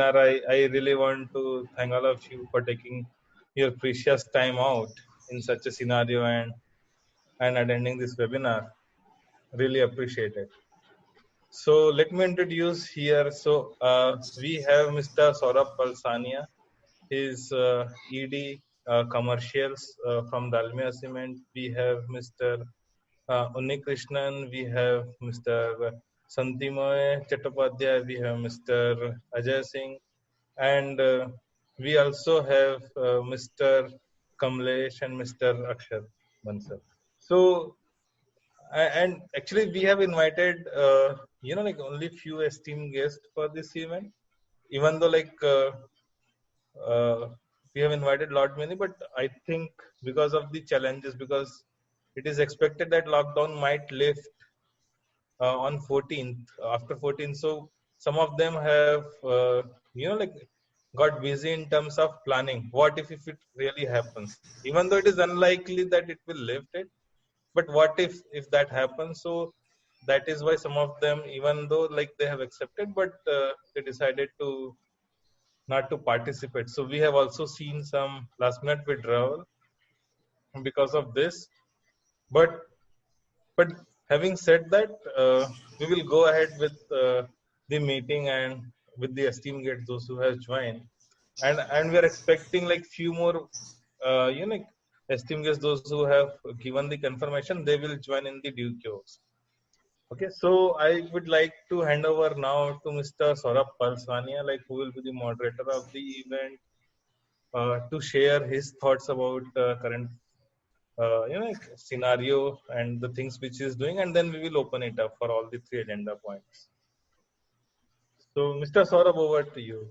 I really want to thank all of you for taking your precious time out in such a scenario and attending this webinar. Really appreciate it. So let me introduce here. So we have Mr. Saurabh Palsania. He's ED commercials from Dalmia Cement. We have Mr. Unnikrishnan. We have Mr. Santimoy Chattopadhyay. We have Mr. Ajay Singh. And we also have Mr. Kamlesh and Mr. Akshar Bansal. So, and actually we have invited, like only few esteemed guests for this event, even though uh, we have invited lot many, but I think because of the challenges, because it is expected that lockdown might lift on 14th, after 14th. So some of them have, got busy in terms of planning. What if it really happens? Even though it is unlikely that it will lift it, but what if that happens? So that is why some of them, even though like they have accepted, but they decided to not to participate. So we have also seen some last minute withdrawal because of this. But having said that, we will go ahead with the meeting and with the esteemed guests, those who have joined, and we are expecting like few more, esteemed guests, those who have given the confirmation, they will join in the due course. Okay, so I would like to hand over now to Mr. Saurabh Palswania, like who will be the moderator of the event, to share his thoughts about current scenario and the things which he is doing, and then we will open it up for all the three agenda points. So, Mr. Saurabh, over to you.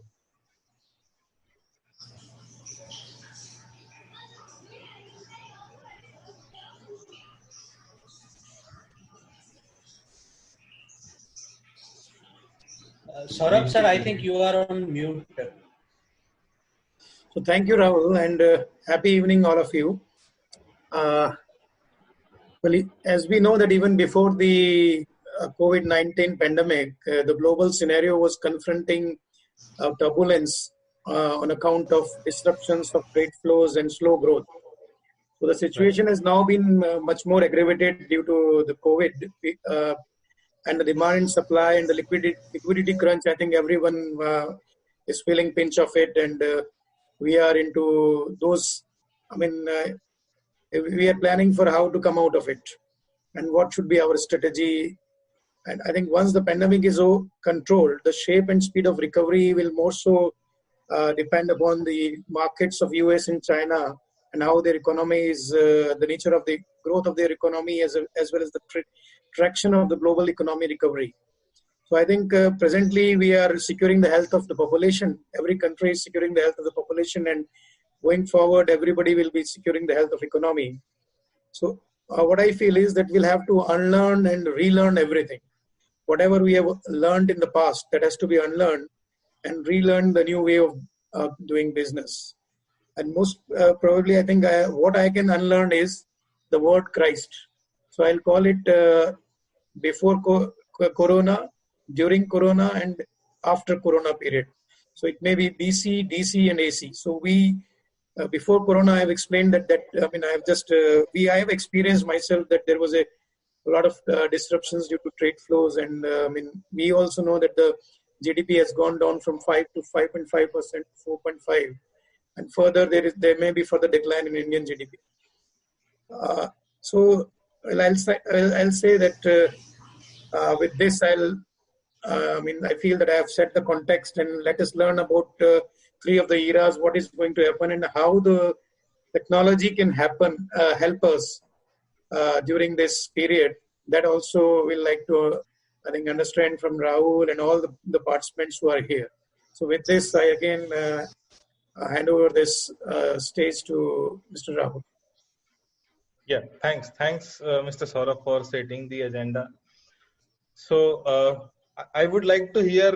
Saurabh sir, I think you are on mute. So thank you, Rahul, and happy evening, all of you. Well, as we know that even before the COVID-19 pandemic, the global scenario was confronting turbulence on account of disruptions of trade flows and slow growth. So the situation has now been much more aggravated due to the COVID and the demand and supply and the liquidity crunch. I think everyone is feeling pinch of it, and we are into those. I mean, we are planning for how to come out of it and what should be our strategy. And I think once the pandemic is controlled, the shape and speed of recovery will more so depend upon the markets of US and China and how their economy is, the nature of the growth of their economy as well as the traction of the global economy recovery. So I think presently we are securing the health of the population. Every country is securing the health of the population, and going forward, everybody will be securing the health of economy. So what I feel is that we'll have to unlearn and relearn everything. Whatever we have learned in the past, that has to be unlearned and relearn the new way of doing business. And most probably, I think what I can unlearn is the word Christ. So I'll call it before Corona, during Corona, and after Corona period. So it may be BC, DC, and AC. So we, before Corona, I have explained that I have experienced myself that there was a lot of disruptions due to trade flows, and we also know that the GDP has gone down from 5 to 5.5%, 4.5, and further there may be further decline in Indian GDP. I'll say that with this I feel that I have set the context, and let us learn about three of the eras, what is going to happen, and how the technology can help us during this period. That also we'll like to, I think, understand from Rahul and all the participants who are here. So with this, I again hand over this stage to Mr. Rahul. Yeah, thanks, Mr. Saurabh, for setting the agenda. So I would like to hear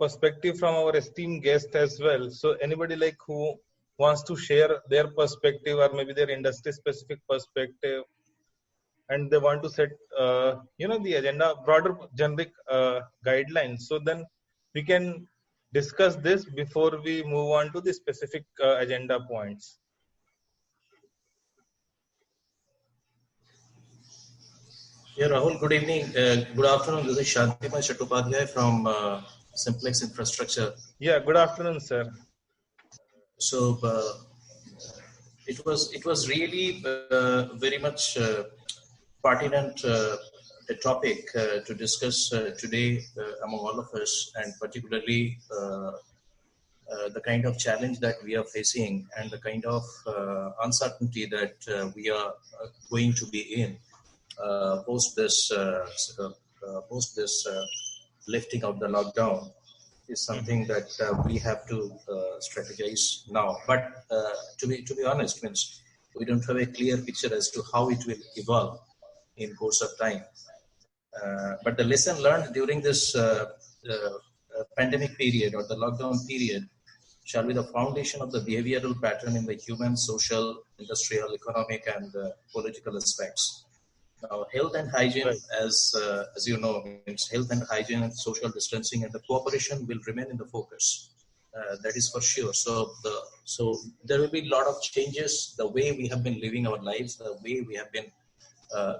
perspective from our esteemed guest as well. So anybody like who wants to share their perspective or maybe their industry specific perspective, and they want to set the agenda, broader generic guidelines, so then we can discuss this before we move on to the specific agenda points. Yeah, Rahul, good evening. Good afternoon. This is Shantimal Chattopadhyay from Simplex Infrastructure. Yeah, good afternoon, sir. So it was really very much pertinent a topic to discuss today among all of us, and particularly the kind of challenge that we are facing and the kind of uncertainty that we are going to be in post this lifting of the lockdown is something that we have to strategize now. But to be honest, means we don't have a clear picture as to how it will evolve in course of time. But the lesson learned during this pandemic period or the lockdown period shall be the foundation of the behavioral pattern in the human, social, industrial, economic, and political aspects. Now, health and hygiene, Right. as you know, means health and hygiene and social distancing and the cooperation will remain in the focus. That is for sure. So there will be a lot of changes. The way we have been living our lives, the way we have been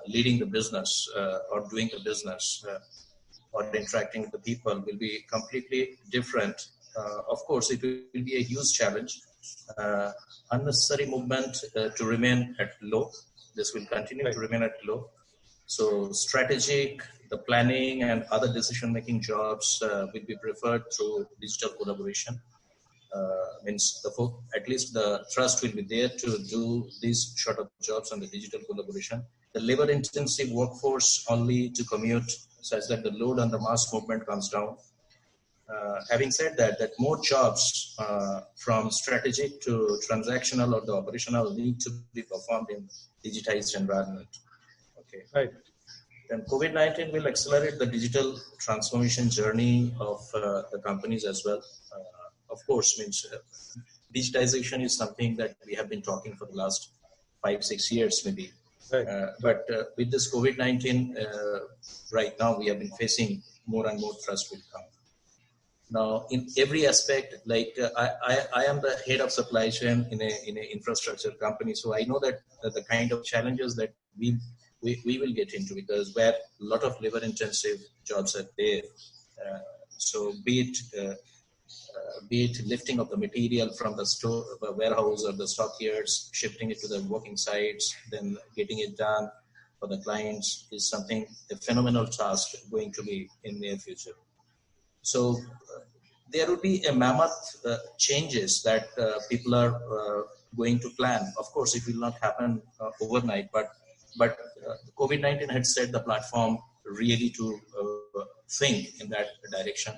leading the business or doing the business or interacting with the people will be completely different. Of course, it will be a huge challenge. Unnecessary movement to remain at low. This will continue to remain at low. So strategic, the planning and other decision-making jobs will be preferred through digital collaboration. Means at least the trust will be there to do these sort of jobs on the digital collaboration. The labor-intensive workforce only to commute such that the load on the mass movement comes down. Having said that, more jobs from strategic to transactional or the operational need to be performed in digitized environment. Okay. Right. Then COVID-19 will accelerate the digital transformation journey of the companies as well. Of course, means digitization is something that we have been talking for the last 5-6 years maybe. Right. But with this COVID-19, right now we have been facing more and more thrust will come. Now, in every aspect, like I am the head of supply chain in a infrastructure company, so I know that the kind of challenges that we will get into, because where a lot of labor-intensive jobs are there. So be it lifting of the material from the store, the warehouse or the stockyards, shifting it to the working sites, then getting it done for the clients is something, a phenomenal task going to be in near future. So there will be a mammoth changes that people are going to plan. Of course, it will not happen overnight, but COVID-19 had set the platform really to think in that direction.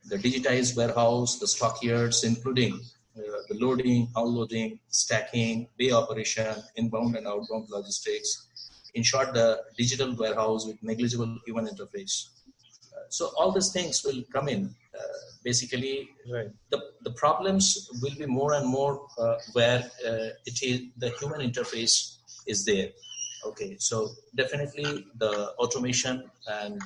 The digitized warehouse, the stockyards, including the loading, unloading, stacking, bay operation, inbound and outbound logistics. In short, the digital warehouse with negligible human interface. So all these things will come in. Basically, Right. the problems will be more and more where it is the human interface is there. Okay, so definitely the automation and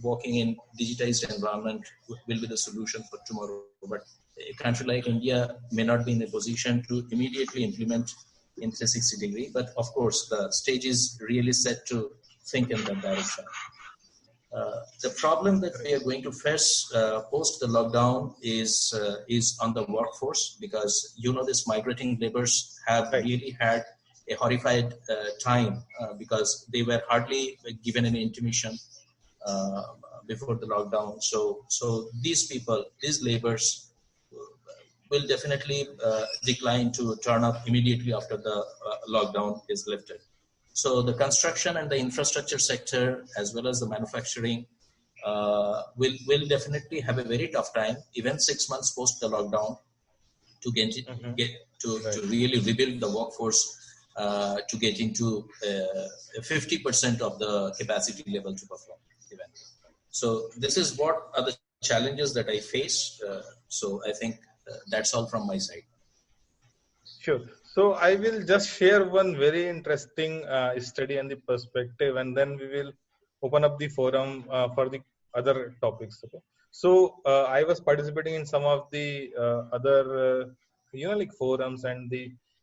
working in digitized environment will be the solution for tomorrow. But a country like India may not be in a position to immediately implement in 360 degree. But of course, the stage is really set to think in that direction. The problem that we are going to face post the lockdown is on the workforce, because this migrating laborers have really had a horrified time because they were hardly given any intimation before the lockdown. So these people, these laborers, will definitely decline to turn up immediately after the lockdown is lifted. So the construction and the infrastructure sector, as well as the manufacturing, will definitely have a very tough time, even 6 months post the lockdown, to to really rebuild the workforce to get into 50% of the capacity level to perform even. So this is what are the challenges that I face. So I think that's all from my side. Sure. So I will just share one very interesting study and the perspective, and then we will open up the forum for the other topics. Okay. So I was participating in some of the other like forums and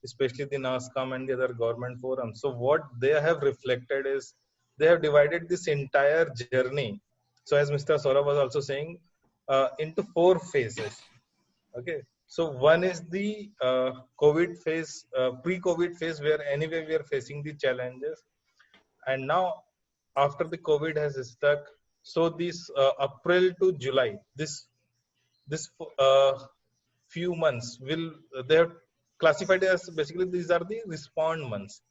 especially the NASCOM and the other government forums. So what they have reflected is they have divided this entire journey. So as Mr. Saurabh was also saying, into 4 phases. Okay. So one is the COVID phase, pre-COVID phase, where anyway we are facing the challenges. And now after the COVID has stuck, so this April to July, this few months will they're classified as basically these are the respond months.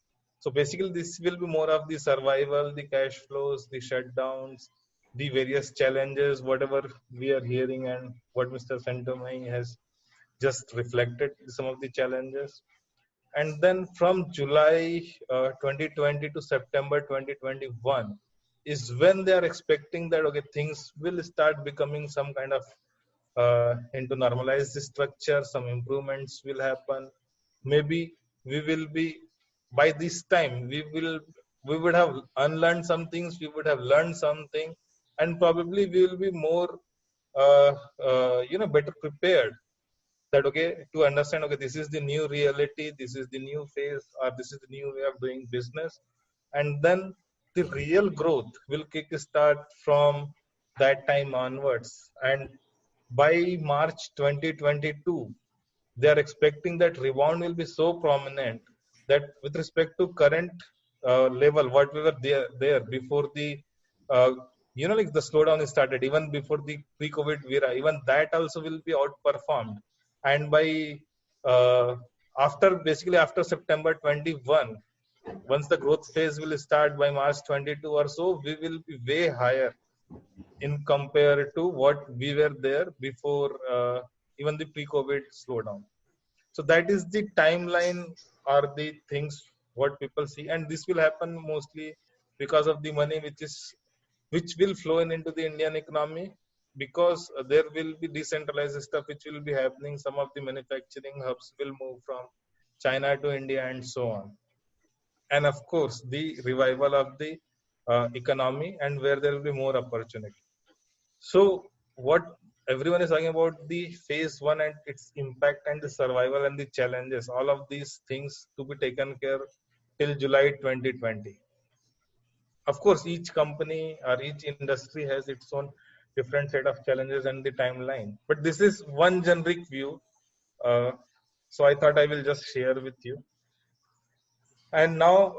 So basically this will be more of the survival, the cash flows, the shutdowns, the various challenges, whatever we are hearing, and what Mr. Santomai has just reflected some of the challenges. And then from July 2020 to September 2021 is when they are expecting that okay, things will start becoming some kind of into normalized structure, some improvements will happen. Maybe we will be, by this time we would have unlearned some things, we would have learned something, and probably we will be more better prepared, that okay, to understand okay, this is the new reality, this is the new phase, or this is the new way of doing business. And then the real growth will kick start from that time onwards. And by March 2022 they are expecting that rebound will be so prominent that with respect to current level what we were there before the uh, like the slowdown started, even before the pre-COVID era, even that also will be outperformed. And by uh, after basically after September 21, once the growth phase will start by March 22 or so, we will be way higher in compared to what we were there before even the pre-COVID slowdown. So that is the timeline or the things what people see, and this will happen mostly because of the money which will flow into the Indian economy, because there will be decentralized stuff which will be happening. Some of the manufacturing hubs will move from China to India and so on. And of course the revival of the economy, and where there will be more opportunity. So what everyone is talking about, the phase 1 and its impact and the survival and the challenges, all of these things to be taken care till July 2020. Of course each company or each industry has its own different set of challenges and the timeline, but this is one generic view. uh, so I thought I will just share with you. And now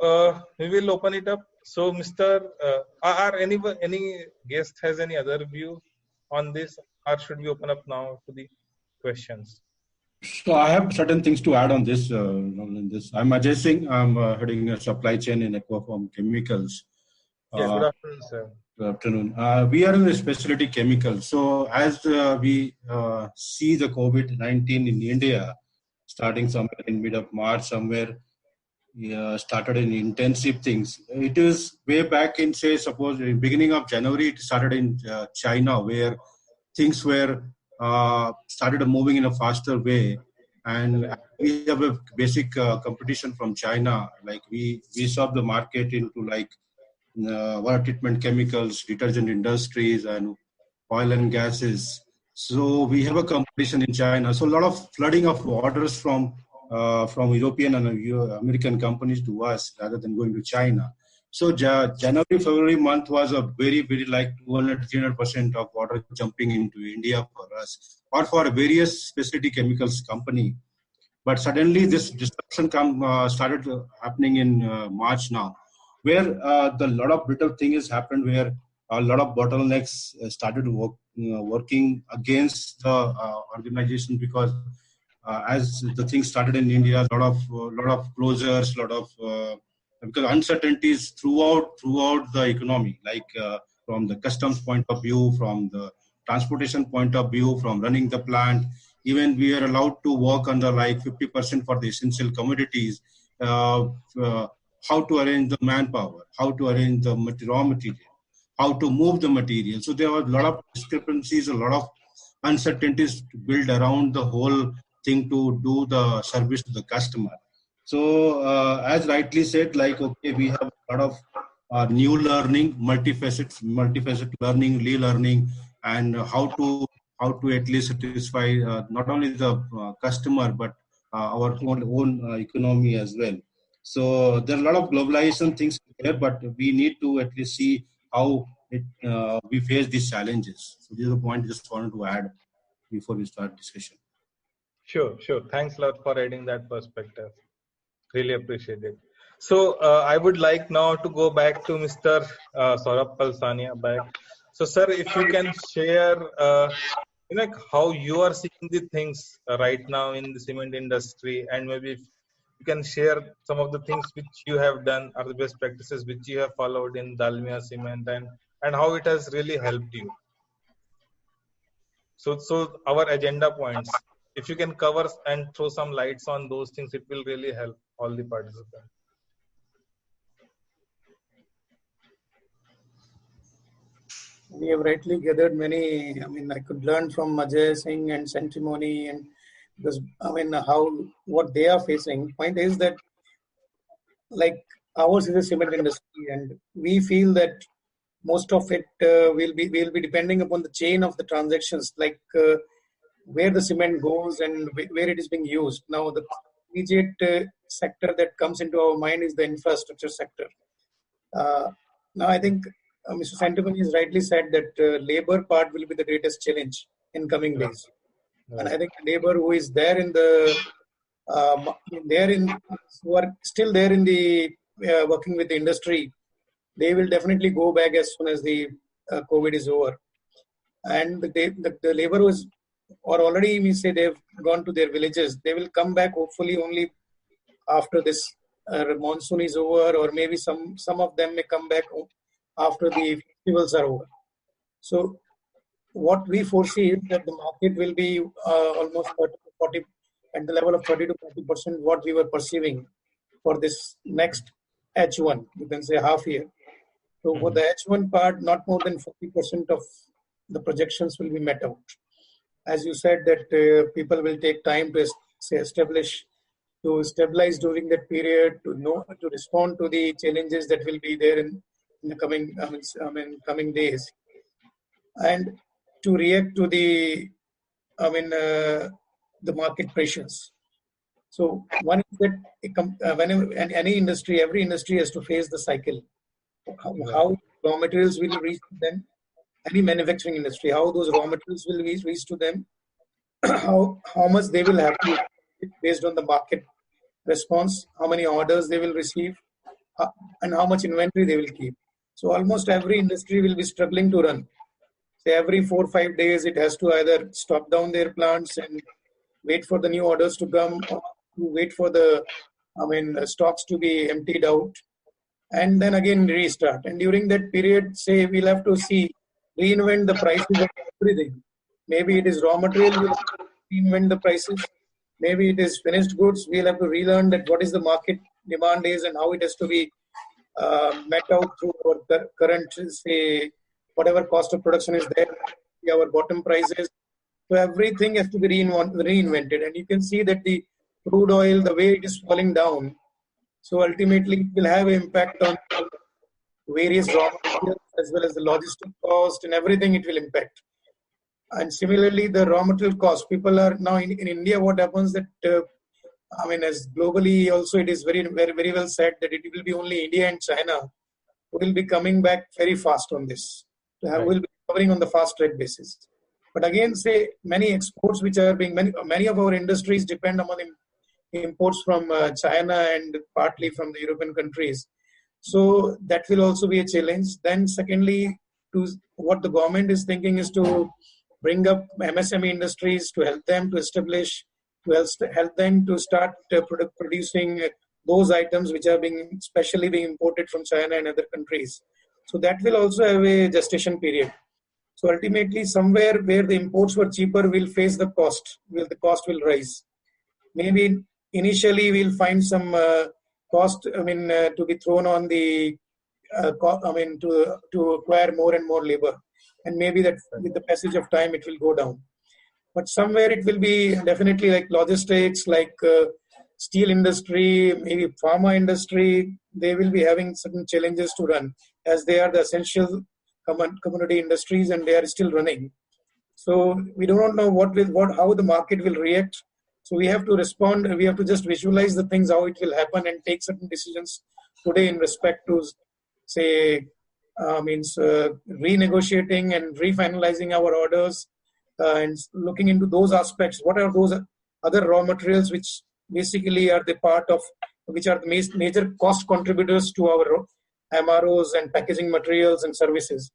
we will open it up. So Mr. Are any guest has any other view on this, or should we open up now to the questions? So I have certain things to add on this. On this, I'm Ajay Singh. I'm heading a supply chain in Aquaform Chemicals. Yeah, good afternoon, sir. Good afternoon. We are in the specialty chemicals. So as we see the COVID-19 in India, starting somewhere in mid of March, somewhere started in intensive things. It is way back in, say, suppose in beginning of January, it started in China, where things were started moving in a faster way. And we have a basic competition from China. Like we serve the market into like water treatment chemicals, detergent industries, and oil and gases. So we have a competition in China. So a lot of flooding of orders from European and American companies to us rather than going to China. So January, February month was a very, very like 200-300% of water jumping into India for us or for various specialty chemicals company. But suddenly this disruption started happening in March now, where the lot of brittle thing has happened, where a lot of bottlenecks started working against the organization, because as the thing started in India, a lot of closures, because uncertainties throughout the economy, like from the customs point of view, from the transportation point of view, from running the plant. Even we are allowed to work under like 50% for the essential commodities. How to arrange the manpower, how to arrange the raw material, how to move the material. So there were a lot of discrepancies, a lot of uncertainties to build around the whole thing to do the service to the customer. So as rightly said, like, okay, we have a lot of new learning, multifaceted learning, relearning, and how to at least satisfy not only the customer but our own economy as well. So there are a lot of globalization things there, but we need to at least see how we face these challenges. So this is a point I just wanted to add before we start discussion. Sure, sure. Thanks a lot for adding that perspective. Really appreciate it. So I would like now to go back to Mr. Saurabh Palsania back. So, sir, if you can share, like how you are seeing the things right now in the cement industry, and maybe if you can share some of the things which you have done or the best practices which you have followed in Dalmia Cement, and how it has really helped you. So our agenda points, if you can cover and throw some lights on those things, it will really help all the participants. We have rightly gathered many. I mean, I could learn from Ajay Singh and Centimony, and because I mean, what they are facing. Point is that, like, ours is a cement industry, and we feel that most of it will be depending upon the chain of the transactions, like where the cement goes and where it is being used. Now, the immediate sector that comes into our mind is the infrastructure sector. Now, I think Mr. Santimani has rightly said that labor part will be the greatest challenge in coming days. And I think the labor who is there in the who are still there in the working with the industry, they will definitely go back as soon as the COVID is over. And the labor who is, or already we say they've gone to their villages, they will come back hopefully only after this monsoon is over, or maybe some of them may come back after the festivals are over. So what we foresee is that the market will be almost 30 to 40, at the level of 30 to 40% what we were perceiving for this next H1, you can say half year. So for the H1 part, not more than 40% of the projections will be met out. As you said that people will take time to stabilize during that period, to respond to the challenges that will be there in the coming days, and to react to the market pressures. So one is that whenever any industry, every industry has to face the cycle. How raw materials will reach to them, any manufacturing industry, how those raw materials will reach to them, how much they will have to, based on the market response, how many orders they will receive, and how much inventory they will keep. So almost every industry will be struggling to run. Say every 4 or 5 days, it has to either stop down their plants and wait for the new orders to come, or to wait for the stocks to be emptied out, and then again restart. And during that period, say we'll have to reinvent the prices of everything. Maybe it is raw material, we'll have to reinvent the prices. Maybe it is finished goods, we'll have to relearn that what is the market demand is and how it has to be met out through our current, say, whatever cost of production is there, our bottom prices. So everything has to be reinvented. And you can see that the crude oil, the way it is falling down, so ultimately it will have an impact on various raw materials as well as the logistic cost and everything it will impact. And similarly, the raw material cost, people are now in India, what happens that, as globally also it is very, very, very well said that it will be only India and China who will be coming back very fast on this. Will be covering on the fast track basis. But again, say many exports which are being, many of our industries depend on imports from China and partly from the European countries. So that will also be a challenge. Then secondly, what the government is thinking is to bring up MSME industries, to help them to establish, to help them to start producing those items which are especially being imported from China and other countries. So that will also have a gestation period. So ultimately, somewhere where the imports were cheaper will face the cost. The cost will rise. Maybe initially we'll find some cost. To be thrown on the to acquire more and more labor, and maybe that with the passage of time it will go down. But somewhere it will be definitely like logistics, like steel industry, maybe pharma industry. They will be having certain challenges to run, as they are the essential commodity industries, and they are still running. So we do not know how the market will react. So we have to respond. We have to just visualize the things, how it will happen, and take certain decisions today in respect to, say, renegotiating and refinalizing our orders, and looking into those aspects. What are those other raw materials which basically are the part of, which are the major cost contributors to our MROs and packaging materials and services?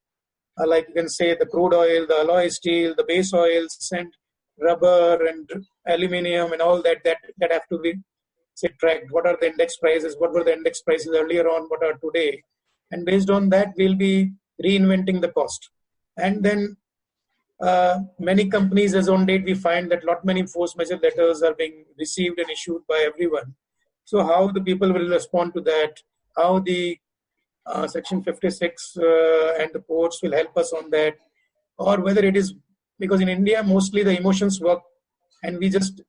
Like you can say the crude oil, the alloy steel, the base oils, and rubber and aluminium and all that have to be, say, tracked. What are the index prices? What were the index prices earlier on? What are today? And based on that, we'll be reinventing the cost. And then many companies, as on date, we find that lot many force majeure letters are being received and issued by everyone. So how the people will respond to that? How the Section 56 and the courts will help us on that, or whether it is because in India mostly the emotions work and we just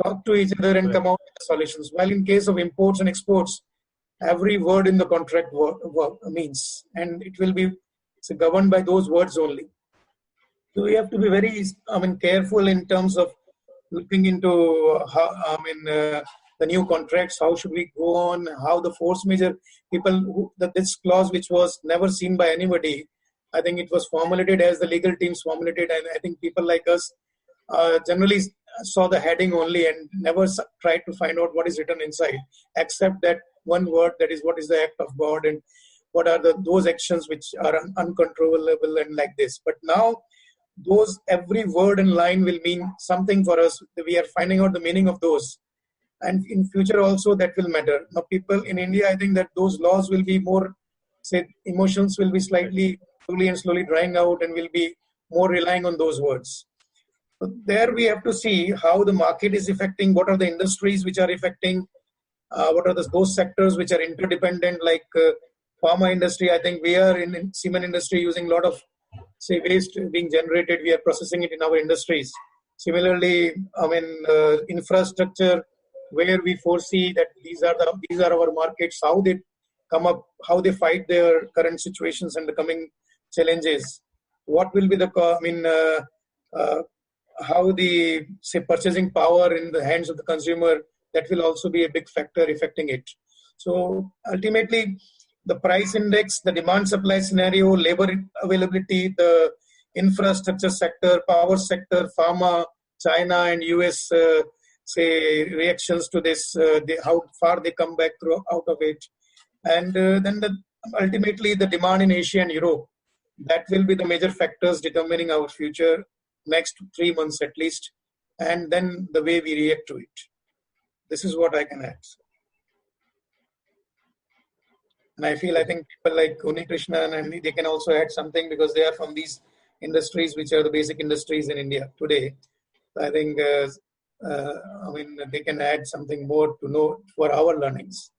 talk to each other and come out with solutions. While in case of imports and exports, every word in the contract means, and it will be governed by those words only. So we have to be very, careful in terms of looking into the new contracts. How should we go on? How the force majeure people, this clause which was never seen by anybody, I think it was formulated as the legal teams formulated, and I think people like us generally saw the heading only and never tried to find out what is written inside, except that one word, that is what is the act of God and what are those actions which are uncontrollable and like this. But now every word and line will mean something for us. We are finding out the meaning of those, and in future also that will matter. Now people in India, I think that those laws will be more, say, emotions will be slowly and slowly drying out, and will be more relying on those words. So there we have to see how the market is affecting, what are the industries which are affecting, what are those sectors which are interdependent, like pharma industry. I think we are in cement industry using a lot of, say, waste being generated. We are processing it in our industries. Similarly, infrastructure, where we foresee that these are our markets, how they come up, how they fight their current situations and the coming challenges. What will be the how the, say, purchasing power in the hands of the consumer, that will also be a big factor affecting it. So ultimately, the price index, the demand supply scenario, labor availability, the infrastructure sector, power sector, pharma, China and US, say, reactions to this, how far they come back out of it. And then ultimately the demand in Asia and Europe, that will be the major factors determining our future next 3 months at least, and then the way we react to it. This is what I can add. And I think people like Uni Krishnan, and they can also add something because they are from these industries which are the basic industries in India today. So I think they can add something more to know for our learnings.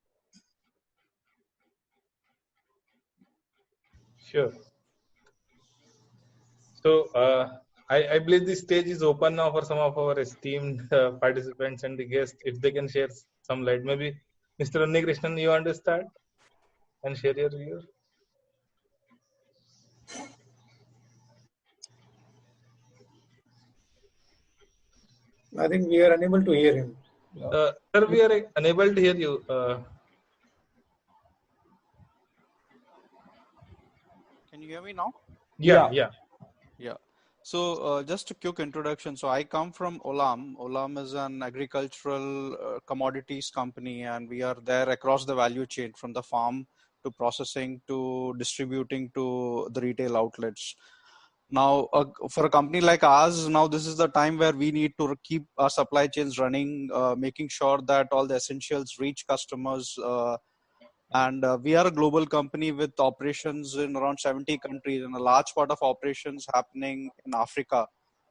Sure. So I believe the stage is open now for some of our esteemed participants and the guests, if they can share some light. Maybe Mr. Unni Krishnan, you want to start and share your views? I think we are unable to hear him. Sir, we are unable to hear you. Can you hear me now? Yeah. So just a quick introduction. So I come from Olam. Olam is an agricultural commodities company, and we are there across the value chain, from the farm to processing to distributing to the retail outlets. Now, for a company like ours, now this is the time where we need to keep our supply chains running, making sure that all the essentials reach customers. And we are a global company with operations in around 70 countries, and a large part of operations happening in Africa,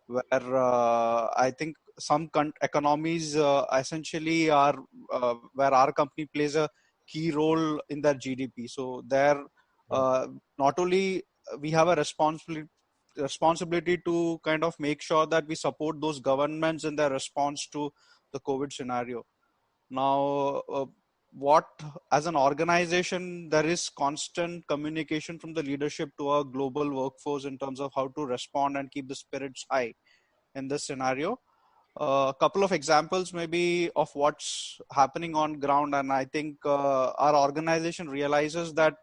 where I think some economies essentially are where our company plays a key role in their GDP. So there, not only we have a responsibility to kind of make sure that we support those governments in their response to the COVID scenario. Now, what, as an organization, there is constant communication from the leadership to our global workforce in terms of how to respond and keep the spirits high in this scenario. A couple of examples maybe of what's happening on ground, and I think our organization realizes that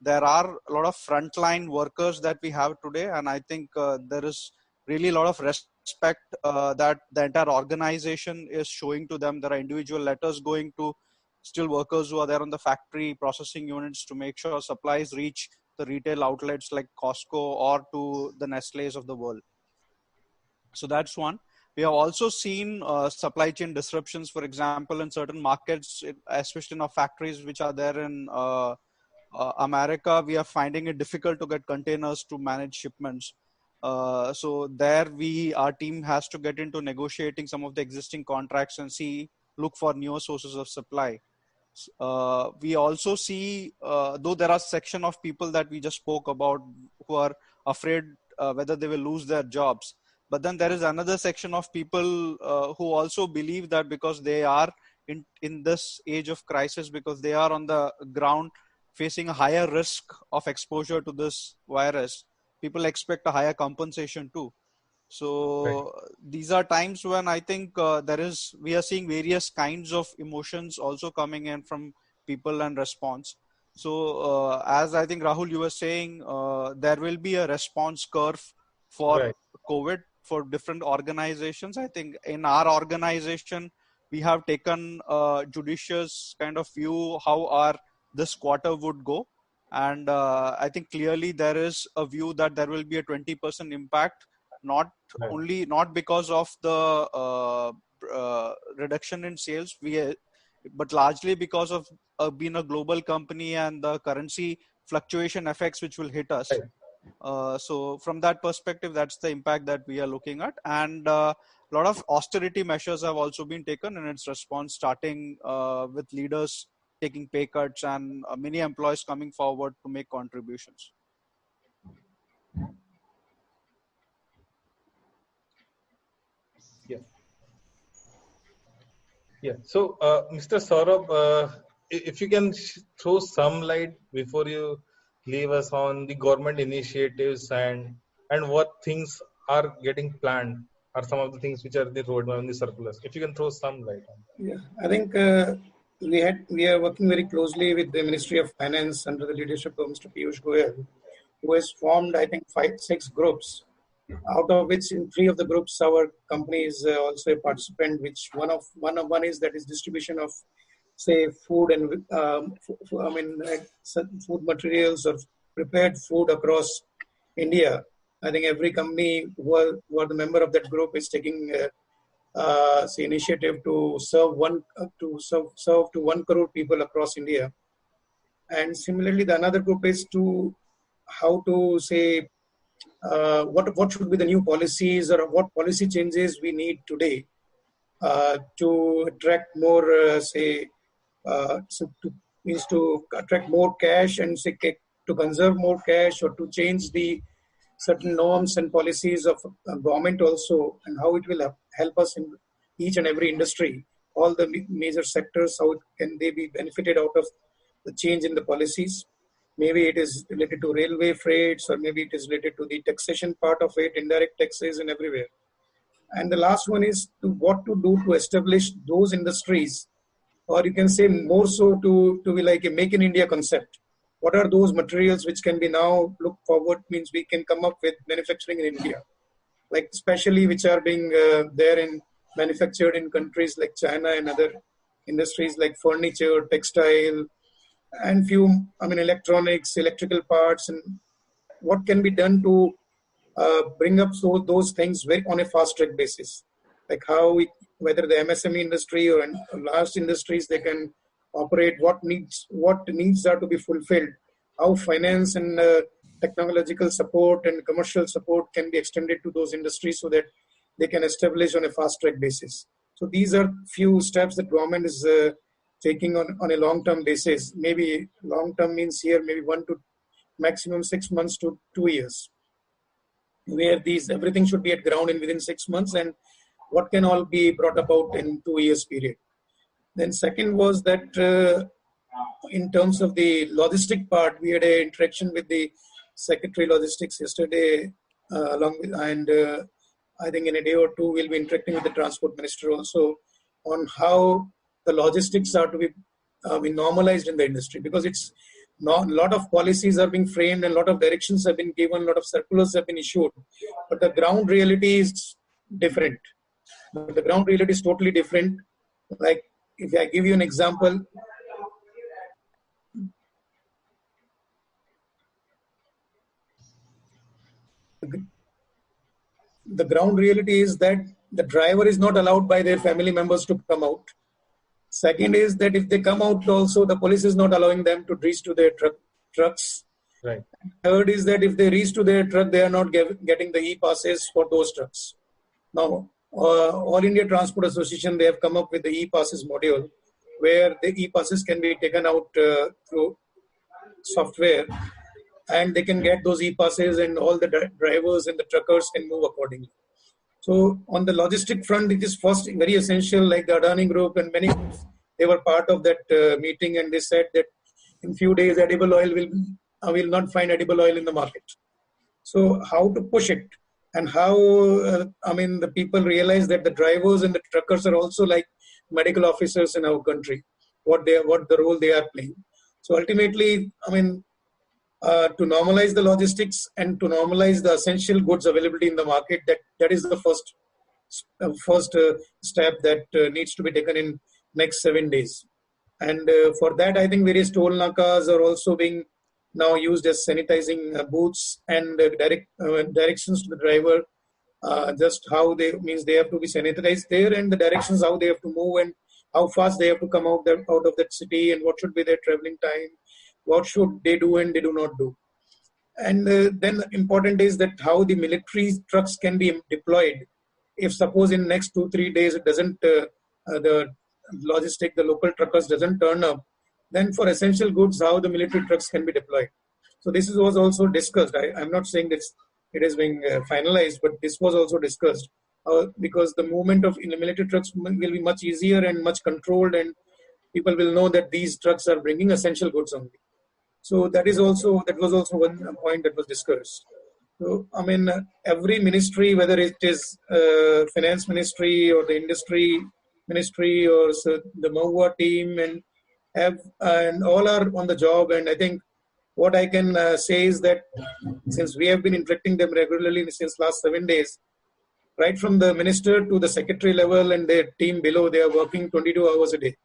there are a lot of frontline workers that we have today, and I think there is really a lot of respect that the entire organization is showing to them. There are individual letters going to still workers who are there on the factory processing units to make sure supplies reach the retail outlets like Costco or to the Nestle's of the world. So that's one. We have also seen supply chain disruptions, for example, in certain markets, especially in our factories which are there in America. We are finding it difficult to get containers to manage shipments. So there our team has to get into negotiating some of the existing contracts and look for newer sources of supply. We also see, though there are section of people that we just spoke about who are afraid whether they will lose their jobs. But then there is another section of people who also believe that because they are in this age of crisis, because they are on the ground facing a higher risk of exposure to this virus, people expect a higher compensation too. So these are times when I think we are seeing various kinds of emotions also coming in from people and response. So as I think Rahul, you were saying, there will be a response curve for COVID for different organizations. I think in our organization, we have taken a judicious kind of view how this quarter would go. And I think clearly there is a view that there will be a 20% impact, not because of the reduction in sales, but largely because of being a global company and the currency fluctuation effects which will hit us. So from that perspective, that's the impact that we are looking at. And a lot of austerity measures have also been taken in its response, starting with leaders taking pay cuts and many employees coming forward to make contributions. Yeah. So, Mr. Saurabh, if you can throw some light before you leave us on the government initiatives and what things are getting planned, are some of the things which are in the roadmap in the circulars. If you can throw some light on that. Yeah, I think we are working very closely with the Ministry of Finance under the leadership of Mr. Piyush Goyal, who has formed, I think, 5-6 groups, out of which in 3 of the groups our company is also a participant. Which one is that is distribution of, say, food and food materials or prepared food across India. I think every company who are the member of that group is taking initiative to serve to 1 crore people across India. And similarly, the another group is to how to say what should be the new policies or what policy changes we need today to attract more to attract more cash and to conserve more cash, or to change the certain norms and policies of government also, and how it will help us in each and every industry, all the major sectors, how can they be benefited out of the change in the policies. Maybe it is related to railway freights, or maybe it is related to the taxation part of it, indirect taxes and everywhere. And the last one is what to do to establish those industries, or you can say more so to be like a Make in India concept. What are those materials which can be now look forward, means we can come up with manufacturing in India, like especially which are being manufactured in countries like China and other industries like furniture, textile, and electronics, electrical parts, and what can be done to bring up those things on a fast track basis, like whether the MSME industry or large industries, they can operate, what needs are to be fulfilled, how finance and technological support and commercial support can be extended to those industries so that they can establish on a fast track basis. So these are few steps that government is taking on a long term basis. Maybe long term means here maybe 1 to maximum 6 months to 2 years, where everything should be at ground in within 6 months, and what can all be brought about in 2 years period. Then second was that in terms of the logistic part, we had an interaction with the Secretary Logistics yesterday, and I think in a day or two we'll be interacting with the Transport Minister also on how the logistics are to be normalized in the industry, because it's not, a lot of policies are being framed and a lot of directions have been given, a lot of circulars have been issued, but the ground reality is different. The ground reality is totally different. Like if I give you an example, the ground reality is that the driver is not allowed by their family members to come out. Second is that if they come out also, the police is not allowing them to reach to their trucks. Right. Third is that if they reach to their truck, they are not getting the e-passes for those trucks. Now, All India Transport Association, they have come up with the e-passes module, where the e-passes can be taken out through software, and they can get those e-passes, and all the drivers and the truckers can move accordingly. So on the logistic front, it is first very essential, like the Adani Group and many groups, they were part of that meeting, and they said that in few days edible oil will not find edible oil in the market. So how to push it, and how the people realize that the drivers and the truckers are also like medical officers in our country, what the role they are playing. So ultimately, to normalize the logistics and to normalize the essential goods availability in the market, that is the first step that needs to be taken in next 7 days. And for that, I think various toll nakas are also being now used as sanitizing booths, and directions to the driver, just how they have to be sanitized there, and the directions how they have to move and how fast they have to come out of that city, and what should be their traveling time, what should they do and they do not do. And then important is that how the military trucks can be deployed. If suppose in next 2-3 days it doesn't, the local truckers doesn't turn up, then for essential goods, how the military trucks can be deployed. So this was also discussed. I'm not saying that it is being finalized, but this was also discussed because the movement of military trucks will be much easier and much controlled, and people will know that these trucks are bringing essential goods only. So that was also one point that was discussed. So every ministry, whether it is finance ministry or the industry ministry or the MoHUA team, and all are on the job. And I think what I can say is that since we have been interacting them regularly since last 7 days, right from the minister to the secretary level and their team below, they are working 22 hours a day.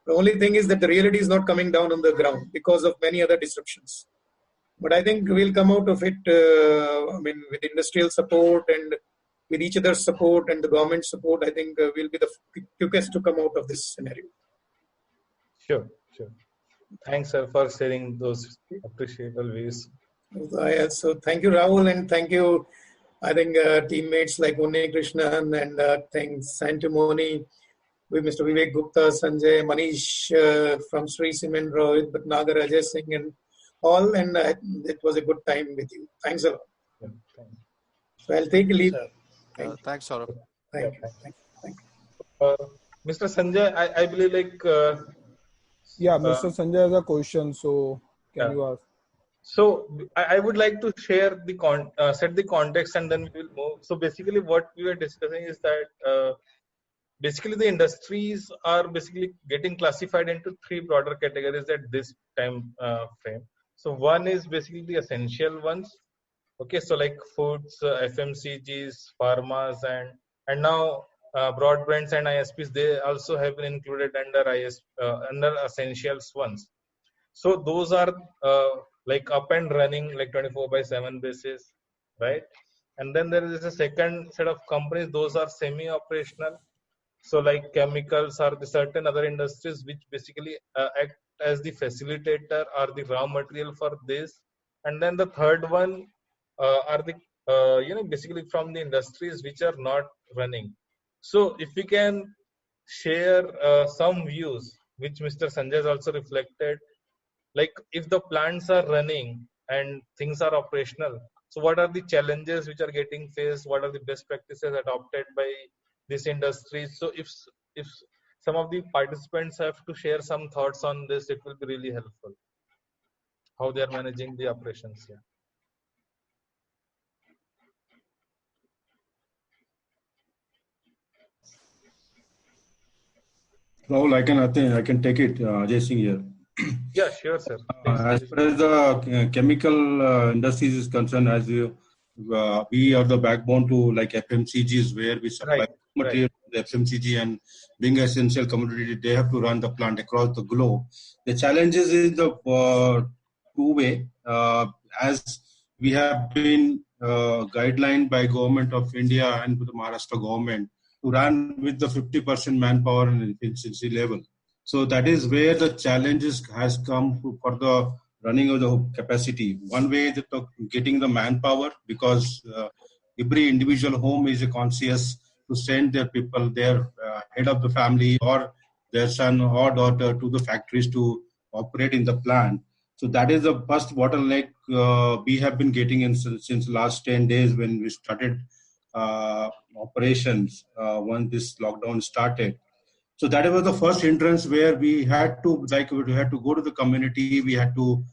The only thing is that the reality is not coming down on the ground because of many other disruptions. But I think we'll come out of it, with industrial support and with each other's support and the government support. I think we'll be the quickest to come out of this scenario. Sure. Thanks, sir, for sharing those appreciable views. So thank you, Rahul, and thank you, I think, teammates like Unni Krishnan, and thanks Santimoni, with Mr. Vivek Gupta, Sanjay, Manish from Sri Cement, Rohit Bhatnagar, Ajay Singh, and all. And it was a good time with you. Thanks a lot. Yeah, so I'll take a leave. Thanks, Saurabh. Thank you. Mr. Sanjay, I believe Mr. Sanjay has a question, so can you ask? So I would like to share set the context, and then we will move. So basically what we were discussing is that basically the industries are basically getting classified into 3 broader categories at this time frame. So one is basically the essential ones. Okay, so like foods, FMCGs, pharmas, and now broadbands and ISPs, they also have been included under essentials ones. So those are like up and running like 24/7 basis, right? And then there is a second set of companies, those are semi-operational. So like chemicals or the certain other industries which basically act as the facilitator or the raw material for this. And then the third one are the basically from the industries which are not running. So if we can share some views which Mr. Sanjay has also reflected, like if the plants are running and things are operational, so what are the challenges which are getting faced? What are the best practices adopted by this industry? So if some of the participants have to share some thoughts on this, it will be really helpful. How they are managing the operations. Yeah. Rahul, I can take it. Ajay Singh here. Yeah, sure, sir. As far as the chemical industries is concerned, as we are the backbone to like FMCGs, where we supply material to the FMCG, and being an essential commodity, they have to run the plant across the globe. The challenges is the two-way, as we have been guidelined by government of India and the Maharashtra government to run with the 50% manpower and efficiency level. So that is where the challenges has come for the running of the capacity. One way is getting the manpower, because every individual home is conscious to send their people, their head of the family or their son or daughter to the factories to operate in the plant. So that is the first bottleneck we have been getting in since last 10 days when we started operations when this lockdown started. So that was the first hindrance where we had to go to the community. We had to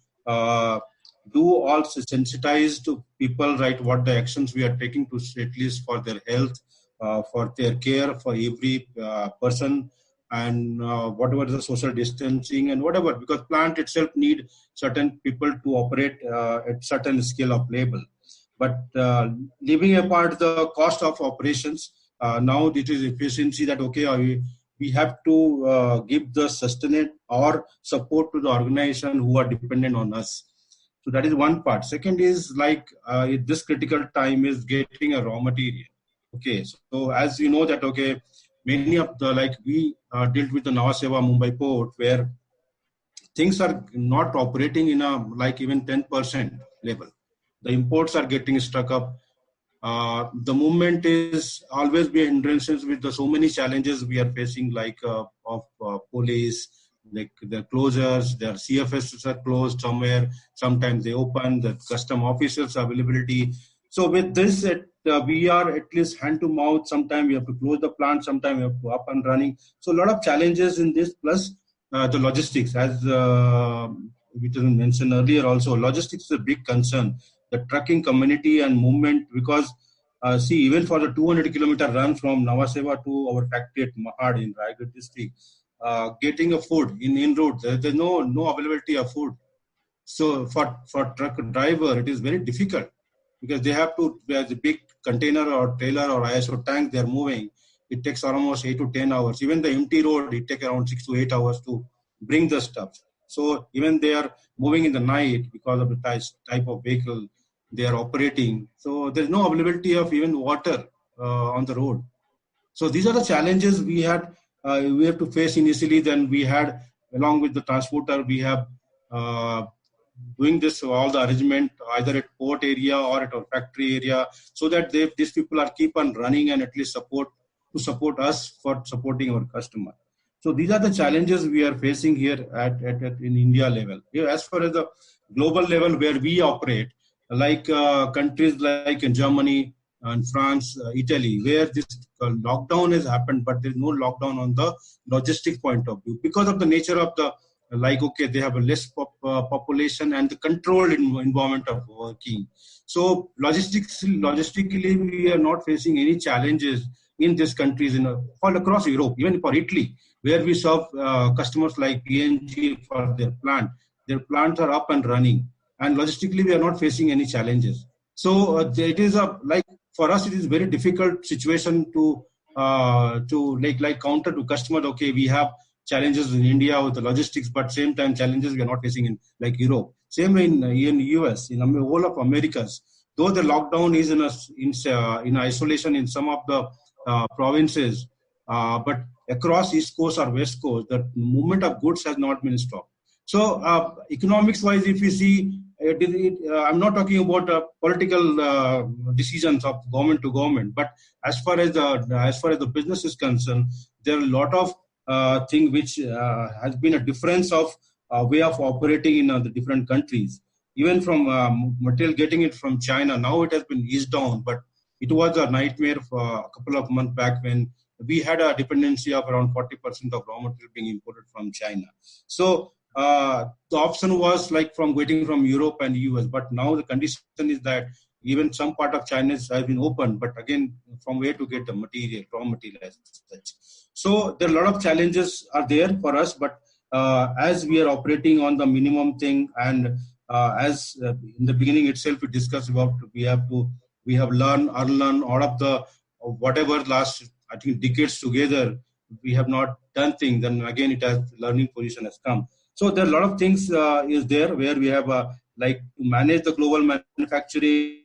do all sensitize to people, right? What the actions we are taking to at least for their health, for their care, for every person, and whatever the social distancing and whatever, because plant itself need certain people to operate at certain scale of labor. But leaving apart the cost of operations, now it is efficiency that we have to give the sustenance or support to the organization who are dependent on us. So that is one part. Second is like this critical time is getting a raw material. Okay, so as you know that many of the we dealt with the Nhava Sheva Mumbai port, where things are not operating in a even 10% level. The imports are getting stuck up. The movement is always be hindrances with so many challenges we are facing, of police, like their closures, their CFSs are closed somewhere. Sometimes they open, the custom officers availability. So with this, we are at least hand to mouth. Sometimes we have to close the plant. Sometimes we have to up and running. So a lot of challenges in this, plus the logistics, as we didn't mention earlier. Also, logistics is a big concern. The trucking community and movement, because even for the 200-kilometer run from Nhava Sheva to our factory at Mahad in Raigad district, getting a food in route, there's no availability of food. So for truck driver, it is very difficult, because they have to, there's a big container or trailer or ISO tank they're moving. It takes almost 8 to 10 hours. Even the empty road, it takes around 6 to 8 hours to bring the stuff. So even they are moving in the night because of the type of vehicle they are operating. So there's no availability of even water on the road. So these are the challenges we have to face initially. Then we had, along with the transporter, we have doing this, all the arrangement either at port area or at our factory area, so that these people are keep on running and at least support us for supporting our customer. So these are the challenges we are facing here in India level. As far as the global level where we operate, countries like in Germany and France, Italy, where this lockdown has happened, but there is no lockdown on the logistic point of view because of the nature of the they have a less population and the controlled environment of working. So logistically, we are not facing any challenges in these countries all across Europe, even for Italy, where we serve customers like P&G for their plant. Their plants are up and running, and logistically, we are not facing any challenges. So it is for us, it is very difficult situation to counter to customer. Okay, we have challenges in India with the logistics, but same time challenges we are not facing in Europe. Same in US, in whole of Americas. Though the lockdown is in isolation in some of the provinces, but across East Coast or West Coast, the movement of goods has not been stopped. So economics-wise, if we see, I'm not talking about political decisions of government to government, but as far as the business is concerned, there are a lot of thing which has been a difference of way of operating in the different countries. Even from material getting it from China, now it has been eased down, but it was a nightmare for a couple of months back when we had a dependency of around 40% of raw material being imported from China. So the option was like from waiting from Europe and US, but now the condition is that even some part of China has been open, but again, from where to get the material, raw material as such. So there are a lot of challenges are there for us, but as we are operating on the minimum thing, and as in the beginning itself we discussed about, we have learned all of the whatever last, I think, decades together, we have not done things, then again it has learning position has come. So there are a lot of things is there where we have like to manage the global manufacturing,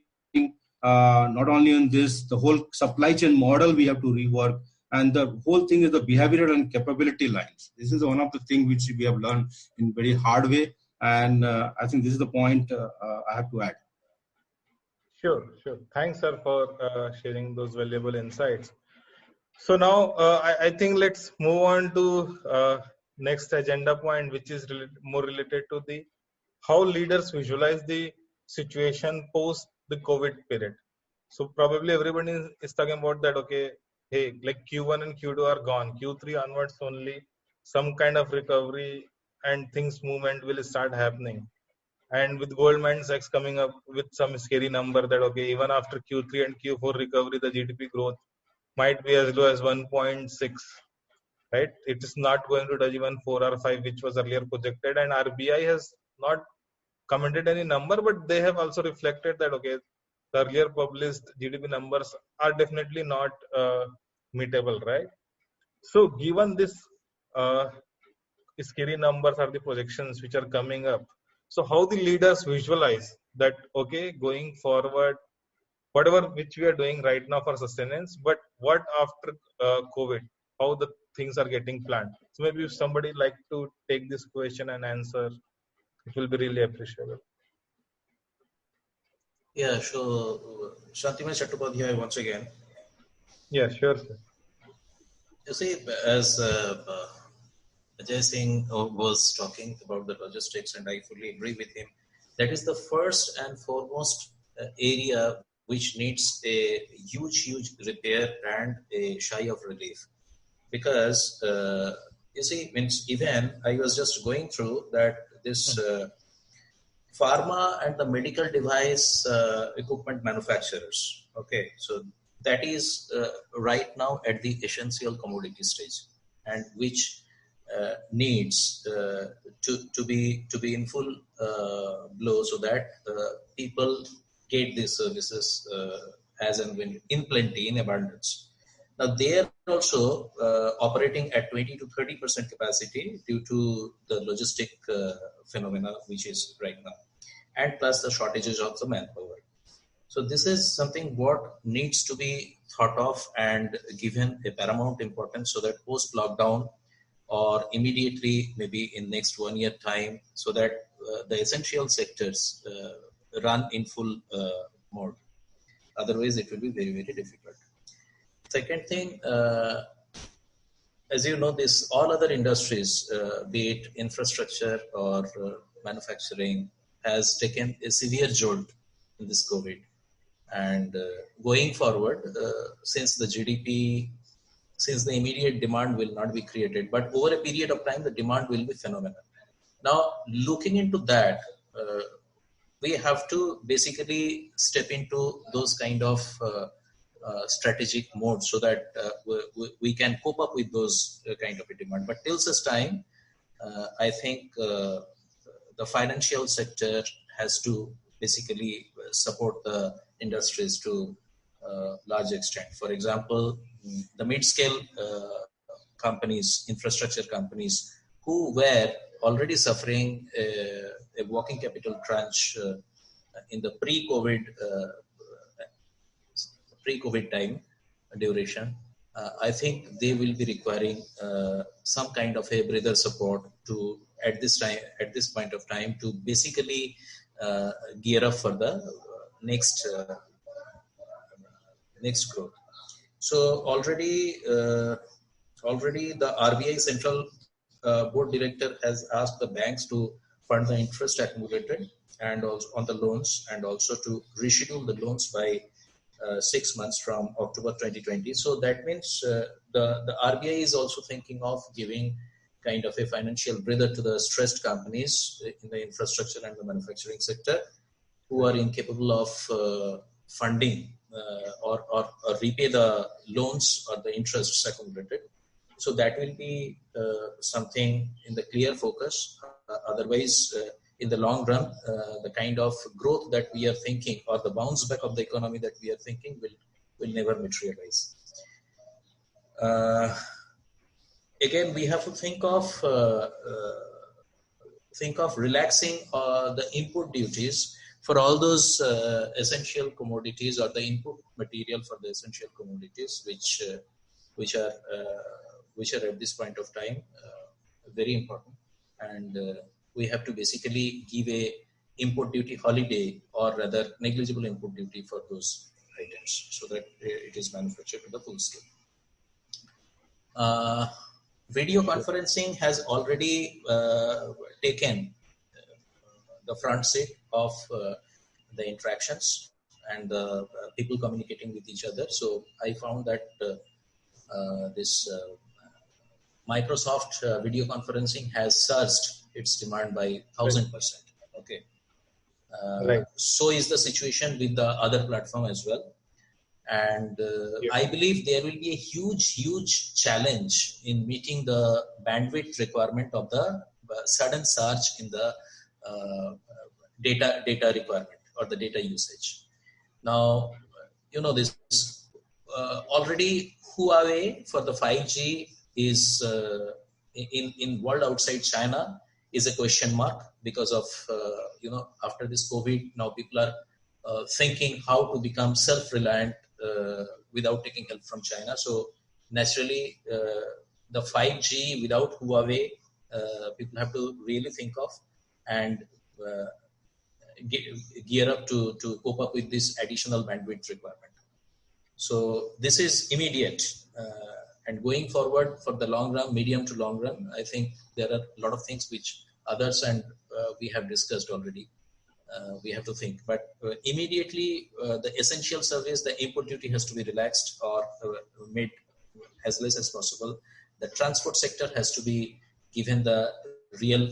not only in this, the whole supply chain model we have to rework, and the whole thing is the behavioral and capability lines. This is one of the things which we have learned in very hard way, and I think this is the point I have to add. Sure. Thanks, sir, for sharing those valuable insights. So now I think let's move on to next agenda point, which is more related to the how leaders visualize the situation post the COVID period. So probably everybody is talking about that. Okay, hey, like Q1 and Q2 are gone. Q3 onwards only some kind of recovery and things movement will start happening. And with Goldman Sachs coming up with some scary number that okay, even after Q3 and Q4 recovery, the GDP growth might be as low as 1.6. Right? It is not going to touch even 4 or 5, which was earlier projected. And RBI has not commented any number, but they have also reflected that okay, the earlier published GDP numbers are definitely not meetable, right? So given this scary numbers are the projections which are coming up, so how the leaders visualize that okay, going forward, whatever which we are doing right now for sustenance, but what after COVID, how the things are getting planned. So maybe if somebody like to take this question and answer, it will be really appreciable. Yeah, so Shantimay Chattopadhyay once again. Yeah, sure, sir. You see, as Ajay Singh was talking about the logistics, and I fully agree with him, that is the first and foremost area which needs a huge repair and a shy of relief. Because, you see, even I was just going through that this pharma and the medical device equipment manufacturers, okay, so that is right now at the essential commodity stage, and which needs to be in full blow, so that people get these services as and when in plenty, in abundance. Now they are also operating at 20 to 30% capacity due to the logistic phenomena which is right now, and plus the shortages of the manpower. So this is something what needs to be thought of and given a paramount importance, so that post lockdown or immediately maybe in next 1 year time, so that the essential sectors run in full mode. Otherwise it will be very difficult. Second thing, as you know, this all other industries, be it infrastructure or manufacturing, has taken a severe jolt in this COVID. And going forward, since the GDP, since the immediate demand will not be created, but over a period of time, the demand will be phenomenal. Now, looking into that, we have to basically step into those kind of strategic modes, so that we can cope up with those kind of a demand. But till such time, I think the financial sector has to basically support the industries to large extent. For example, the mid-scale companies, infrastructure companies, who were already suffering a working capital crunch in the pre-COVID time duration, I think they will be requiring some kind of a breather support to at this point of time, to basically gear up for the next growth. So already the RBI Central Board Director has asked the banks to fund the interest accumulated and also on the loans, and also to reschedule the loans by 6 months from October 2020. So that means the RBI is also thinking of giving kind of a financial breather to the stressed companies in the infrastructure and the manufacturing sector who are incapable of funding or repay the loans or the interests accumulated. So that will be something in the clear focus. Otherwise, in the long run, the kind of growth that we are thinking or the bounce back of the economy that we are thinking will never materialize. Again, we have to think of relaxing the input duties for all those essential commodities or the input material for the essential commodities, which are at this point of time very important, and we have to basically give a input duty holiday or rather negligible input duty for those items so that it is manufactured to the full scale. Video conferencing has already taken the front seat of the interactions and the people communicating with each other. So I found that this Microsoft video conferencing has surged its demand by 1,000%. Okay. Right. So is the situation with the other platform as well. And I believe there will be a huge challenge in meeting the bandwidth requirement of the sudden surge in the data requirement or the data usage. Now, this already Huawei for the 5G is in world outside China is a question mark because of after this COVID, now people are thinking how to become self-reliant without taking help from China. So naturally, the 5G without Huawei, people have to really think of and gear up to cope up with this additional bandwidth requirement. So this is immediate. And going forward for the long run, medium to long run, I think there are a lot of things which others and we have discussed already. We have to think, but immediately the essential service, the input duty has to be relaxed or made as less as possible. The transport sector has to be given the real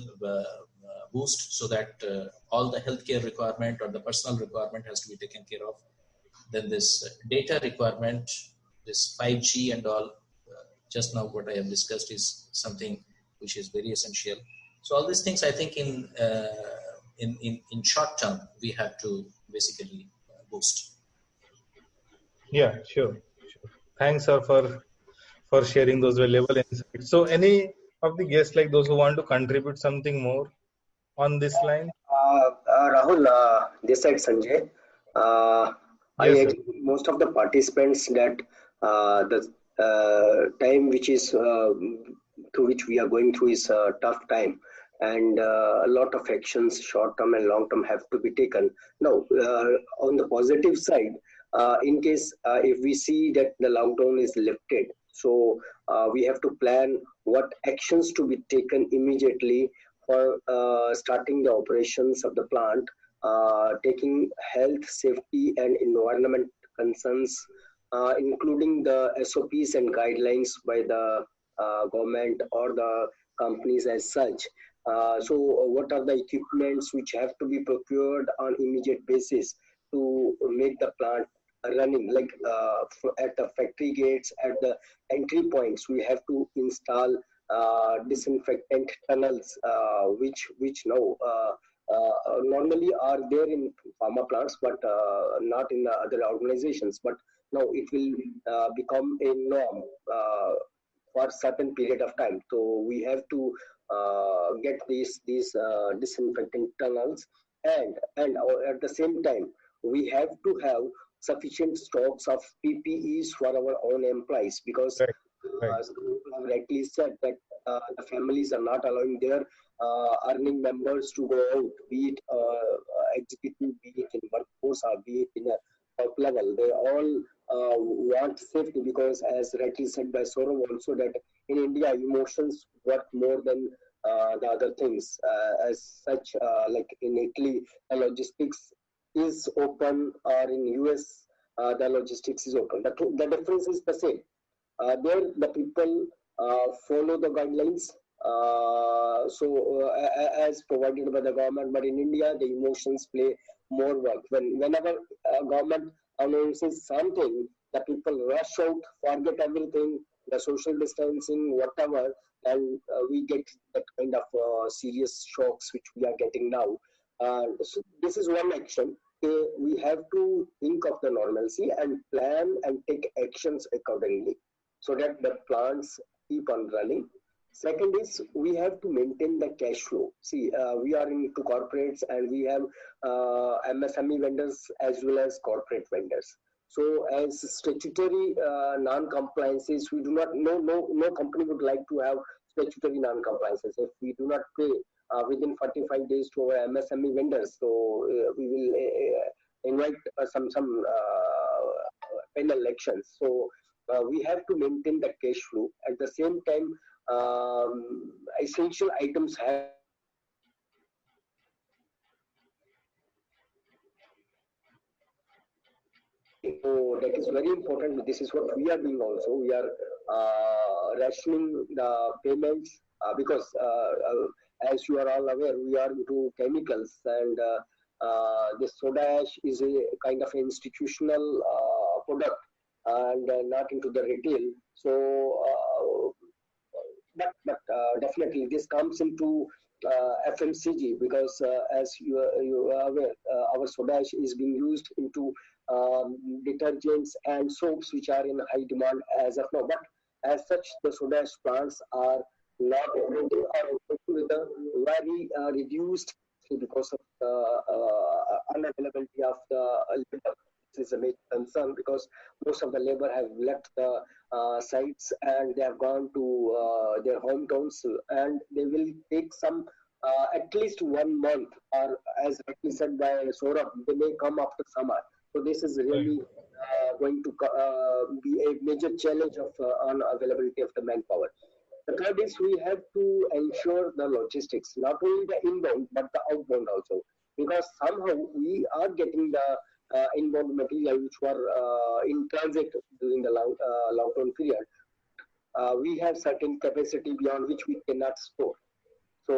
boost so that all the healthcare requirement or the personal requirement has to be taken care of. Then this data requirement, this 5G and all, just now what I have discussed is something which is very essential. So all these things I think in short term, we have to basically boost. Yeah, sure. Thanks, sir, for sharing those valuable insights. So any of the guests, like those who want to contribute something more on this line? Rahul, this side Sanjay. I Yes, sir. agree with most of the participants that the time which is through which we are going through is a tough time. And a lot of actions, short-term and long-term, have to be taken. Now, on the positive side, in case if we see that the lockdown is lifted, so we have to plan what actions to be taken immediately for starting the operations of the plant, taking health, safety, and environment concerns, including the SOPs and guidelines by the government or the companies as such. So what are the equipments which have to be procured on immediate basis to make the plant running, like at the factory gates, at the entry points, we have to install disinfectant tunnels, which now normally are there in pharma plants, but not in the other organizations. But now it will become a norm for certain period of time. So we have to get these disinfectant tunnels, and at the same time we have to have sufficient stocks of PPEs for our own employees, because as you have rightly said that the families are not allowing their earning members to go out, be it executive, be it in workforce, or be it in a top level. They all want safety, because as rightly said by Saurav also, that in India emotions work more than the other things. As such, like in Italy, logistics is open, or in US, the logistics is open. The difference is the same. There, the people follow the guidelines, as provided by the government. But in India, the emotions play more work. Whenever government announces something, the people rush out, forget everything, the social distancing, whatever, and we get that kind of serious shocks which we are getting now. So this is one action. We have to think of the normalcy and plan and take actions accordingly, so that the plants keep on running. Second is we have to maintain the cash flow. See, we are into corporates and we have MSME vendors as well as corporate vendors. So as statutory non-compliances, we do not, no company would like to have statutory non-compliances. If we do not pay within 45 days to our MSME vendors, so we will invite some penal actions. So we have to maintain the cash flow. At the same time, essential items have so that is very important. This is what we are doing also. We are rationing the payments because as you are all aware, we are into chemicals, and this soda ash is a kind of institutional product and not into the retail. So but definitely this comes into FMCG, because as you are aware, our soda ash is being used into detergents and soaps, which are in high demand as of now. But as such, the soda ash plants are not operating, or operating with a very reduced, because of the unavailability of the labor. This is a major concern, because most of the labor have left the sites and they have gone to their hometowns, and they will take some at least 1 month, or as rightly said by Saurabh, they may come after summer. So this is really going to be a major challenge of unavailability of the manpower. The third is we have to ensure the logistics, not only the inbound but the outbound also, because somehow we are getting the inbound material which were in transit during the lockdown period. We have certain capacity beyond which we cannot store. So,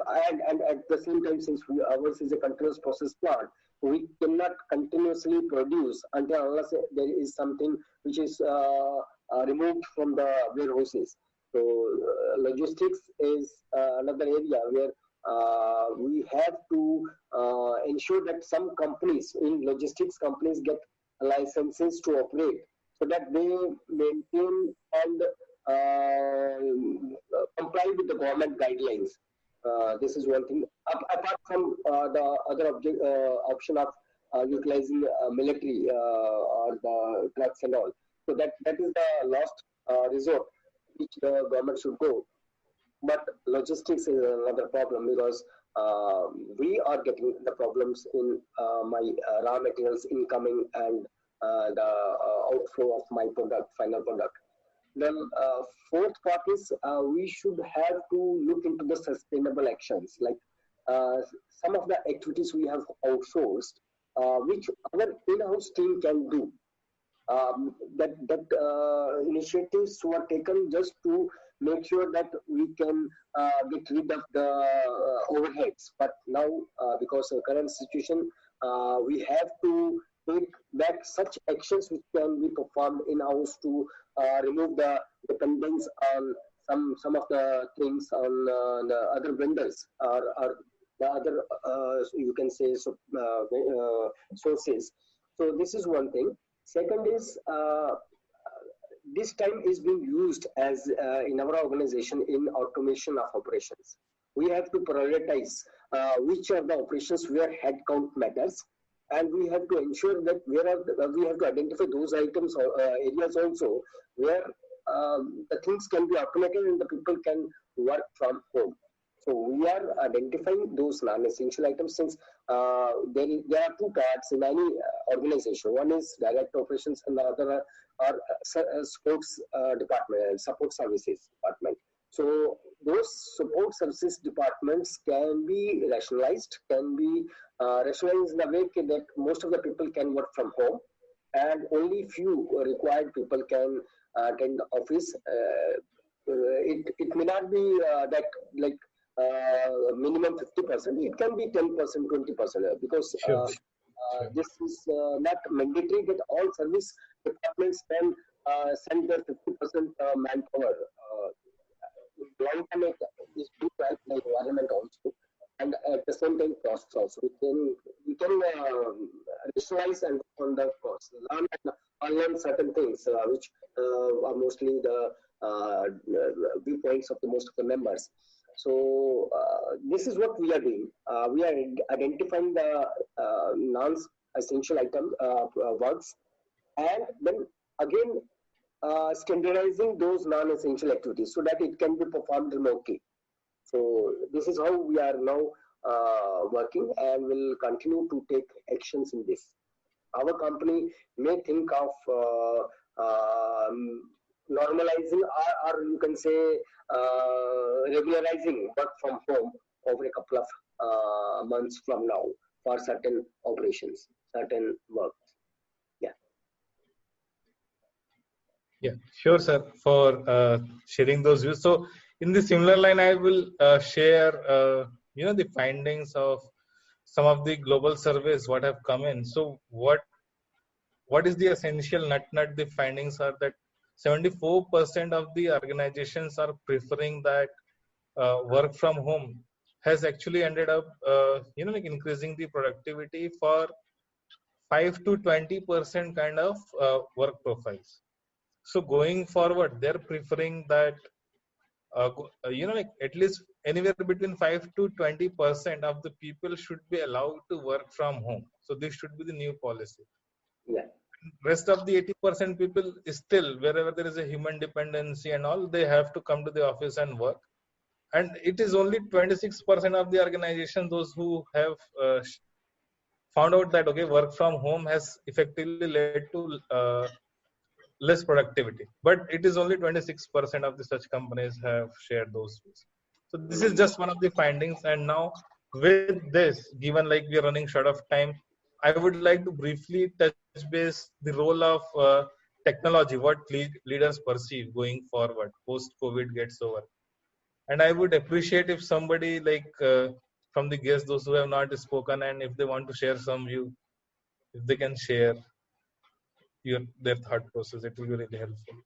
and at the same time, since ours is a continuous process plant, we cannot continuously produce until unless there is something which is removed from the warehouses. So, logistics is another area where we have to ensure that some companies, in logistics companies, get licenses to operate, so that they maintain and comply with the government guidelines. This is one thing. Apart from the other option of utilizing military or the trucks and all. So that is the last resort which the government should go. But logistics is another problem, because we are getting the problems in my raw materials incoming and the outflow of my product, final product. Then fourth part is we should have to look into the sustainable actions, like some of the activities we have outsourced, which our in-house team can do. That initiatives were taken just to make sure that we can get rid of the overheads. But now, because of the current situation, we have to take back such actions which can be performed in-house to remove the dependence on some of the things on the other vendors or the other, you can say, sources. So this is one thing. Second is this time is being used as in our organization in automation of operations. We have to prioritize which are the operations where headcount matters, and we have to ensure that we have to identify those items or areas also where the things can be automated and the people can work from home. So we are identifying those non-essential items, since there are two parts in any organization. One is direct operations and the other are sports department and support services department. So those support services departments can be rationalized, rationalized in a way that most of the people can work from home, and only few required people can attend the office. It may not be that like minimum 50%. It can be 10%, 20%, because Sure. this is not mandatory that all service departments can send their 50% manpower. Long term, it is good to help the environment also, and at the same time costs also. We can rationalize and on the cost, learn and unlearn certain things which are mostly the viewpoints of the most of the members. So this is what we are doing. We are identifying the non-essential item works, and then again standardizing those non-essential activities so that it can be performed remotely. So this is how we are now working, and will continue to take actions in this. Our company may think of normalizing, or you can say regularizing work from home over a couple of months from now for certain operations, certain work. Yeah, sure, sir, for sharing those views. So, in the similar line, I will share, the findings of some of the global surveys what have come in. So, what is the essential nut? The findings are that 74% of the organizations are preferring that work from home has actually ended up, increasing the productivity for 5 to 20% kind of work profiles. So going forward, they're preferring that, at least anywhere between 5 to 20% of the people should be allowed to work from home. So this should be the new policy. Yeah. Rest of the 80% people is still, wherever there is a human dependency and all, they have to come to the office and work. And it is only 26% of the organization, those who have found out that, okay, work from home has effectively led to less productivity, but it is only 26% of the such companies have shared those views. So this is just one of the findings. And now with this, given like we are running short of time, I would like to briefly touch base the role of technology, what leaders perceive going forward post COVID gets over. And I would appreciate if somebody like from the guests, those who have not spoken, and if they want to share some view, if they can share their thought process, it will be really helpful.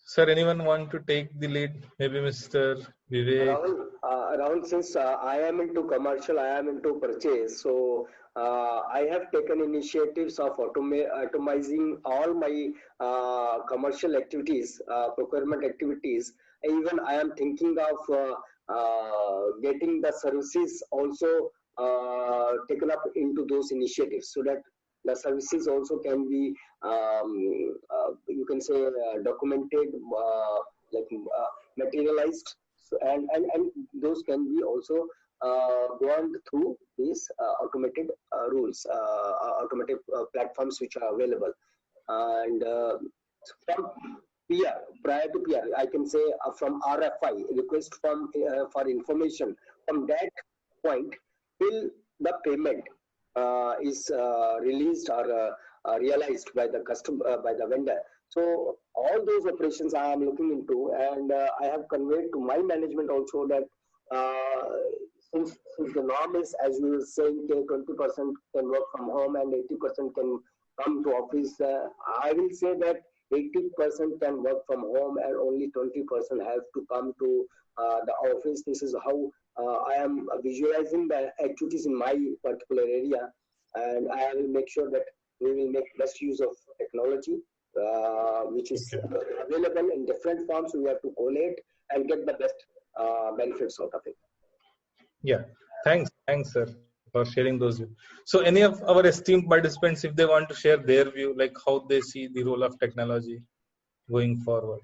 Sir, anyone want to take the lead? Maybe Mr. Vivek. Rahul, since I am into commercial, I am into purchase, so I have taken initiatives of automizing all my commercial activities, procurement activities. Even I am thinking of getting the services also taken up into those initiatives, so that the services also can be, you can say, documented, materialized, and those can be also gone through these automated rules, automated platforms which are available. And from PR, prior to PR, I can say from RFI, request for information, from that point till the payment is released or realized by the customer, by the vendor. So all those operations I am looking into, and I have conveyed to my management also that since the norm is, as you were saying, 20% can work from home and 80% can come to office, I will say that 80% can work from home and only 20% have to come to the office. This is how I am visualizing the activities in my particular area, and I will make sure that we will make best use of technology, which is available in different forms. We have to collate and get the best benefits out of it. Yeah, thanks, sir, for sharing those views. So, any of our esteemed participants, if they want to share their view, like how they see the role of technology going forward.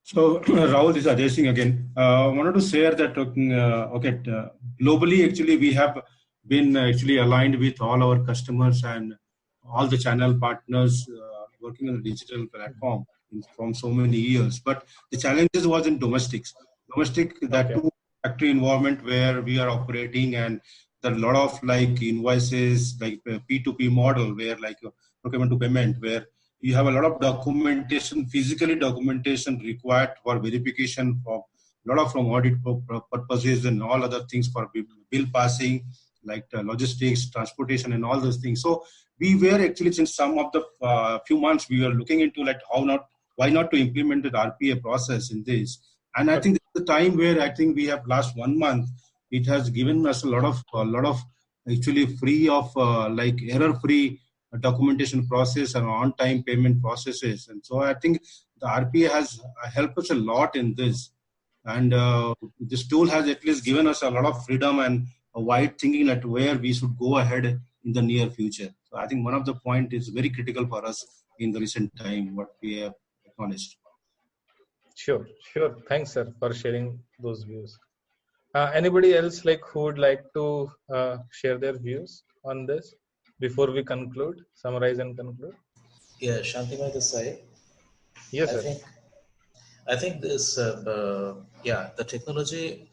So, Rahul, this is Ajay Singh again. I wanted to share that, globally, actually, we have been actually aligned with all our customers and all the channel partners working on a digital platform from so many years. But the challenges was in domestics. Domestic, that too, factory environment where we are operating, and there are a lot of like invoices, like P2P model, where like procurement to payment, where you have a lot of documentation, physically documentation required for verification for a lot of from audit purposes and all other things for bill passing, like logistics, transportation, and all those things. So we were actually, since some of the few months, we were looking into like why not to implement the RPA process in this. And I think this is the time where I think we have last 1 month, it has given us a lot of actually free of like error-free documentation process and on-time payment processes. And so I think the RPA has helped us a lot in this. And this tool has at least given us a lot of freedom and a wide thinking at where we should go ahead in the near future. So I think one of the point is very critical for us in the recent time, what we have acknowledged. Sure. Thanks, sir, for sharing those views. Anybody else like who would like to share their views on this before we conclude, summarize and conclude? Yeah, Shantimay Desai. Yes, sir. I think this, the technology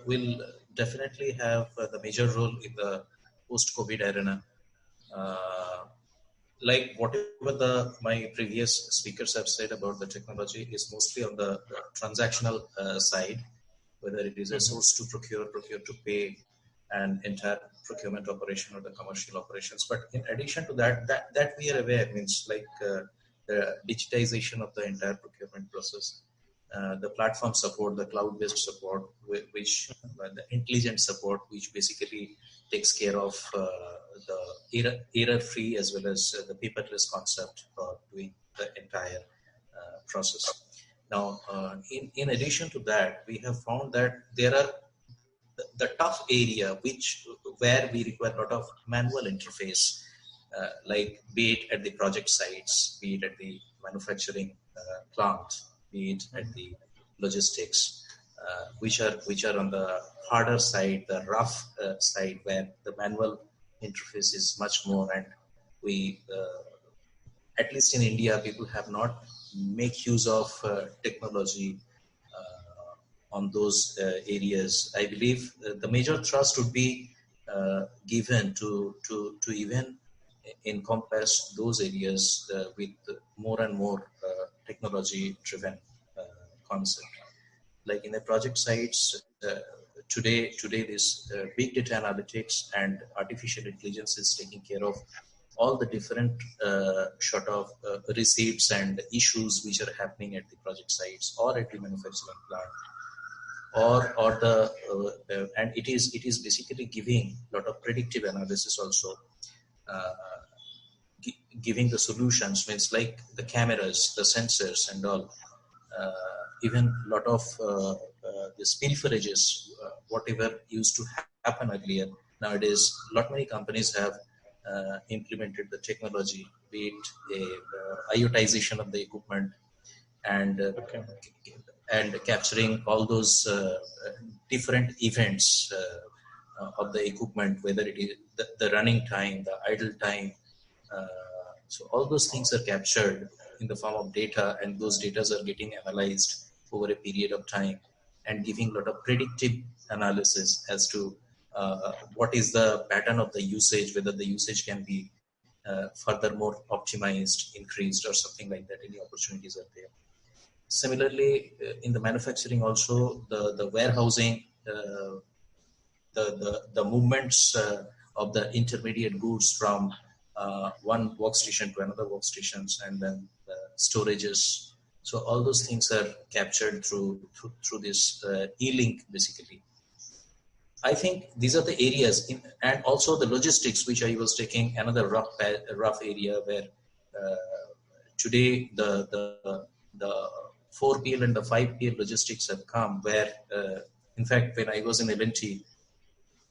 will definitely have the major role in the post-COVID arena. Like whatever my previous speakers have said about the technology is mostly on the transactional side, whether it is a source to procure to pay, and entire procurement operation or the commercial operations. But in addition to that we are aware, means like the digitization of the entire procurement process, the platform support, the cloud-based support, which the intelligent support, which basically takes care of the error-free as well as the paperless concept for doing the entire process. Now, in addition to that, we have found that there are the tough area where we require a lot of manual interface, like be it at the project sites, be it at the manufacturing plant, be it at the logistics, which are on the harder side, the rough side, where the manual interface is much more, and we, at least in India, people have not make use of technology on those areas. I believe the major thrust would be given to even encompass those areas with more and more technology-driven concept. Like in the project sites, today this big data analytics and artificial intelligence is taking care of all the different sort of receipts and issues which are happening at the project sites or at the manufacturing plant, or the and it is basically giving a lot of predictive analysis also, giving the solutions, means like the cameras, the sensors and all, even a lot of the pilferages, whatever used to happen earlier. Nowadays, many companies have implemented the technology, be it a IoTization of the equipment, and capturing all those different events of the equipment, whether it is the running time, the idle time. So all those things are captured in the form of data, and those data are getting analyzed over a period of time and giving a lot of predictive analysis as to what is the pattern of the usage, whether the usage can be furthermore optimized, increased, or something like that. Any opportunities are there. Similarly, in the manufacturing also, the warehousing, the movements of the intermediate goods from one workstation to another workstations, and then the storages. So all those things are captured through this e-link basically. I think these are the areas, and also the logistics, which I was taking another rough area where today the 4PL and the 5PL logistics have come, where in fact when I was in L&T,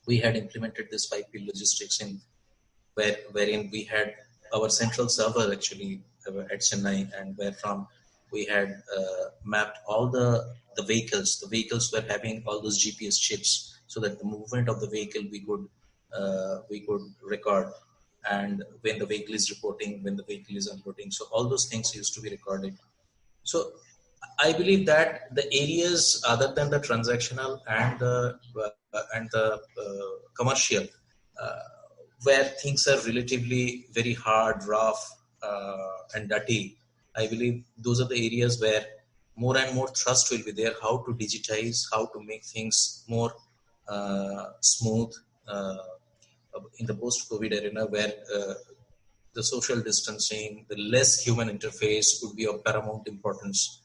we had implemented this 5PL logistics wherein we had our central server actually at Chennai, and where from we had mapped all the vehicles. The vehicles were having all those GPS chips, so that the movement of the vehicle we could record. and when the vehicle is reporting, when the vehicle is unloading. So all those things used to be recorded. So I believe that the areas other than the transactional and the commercial, where things are relatively very hard, rough, and dirty, I believe those are the areas where more and more trust will be there. How to digitize, how to make things more smooth in the post-COVID arena, where the social distancing, the less human interface would be of paramount importance,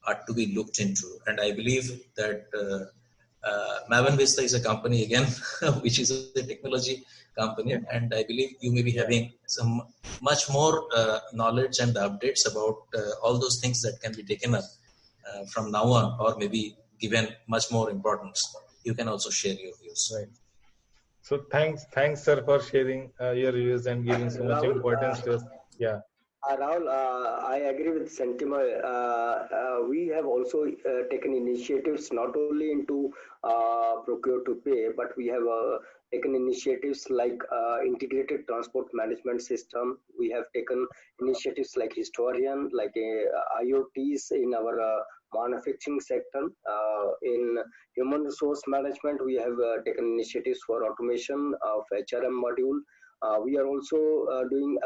are to be looked into. And I believe that Maven Vista is a company again, which is a technology company, and I believe you may be having some much more knowledge and updates about all those things that can be taken up from now on, or maybe given much more importance. You can also share your views. Right. So thanks, sir, for sharing your views and giving so much importance to us. Yeah. Rahul, I agree with sentiment. We have also taken initiatives not only into procure to pay, but we have taken initiatives like integrated transport management system. We have taken initiatives like Historian, like IoTs in our manufacturing sector. In human resource management, we have taken initiatives for automation of HRM module. We are also doing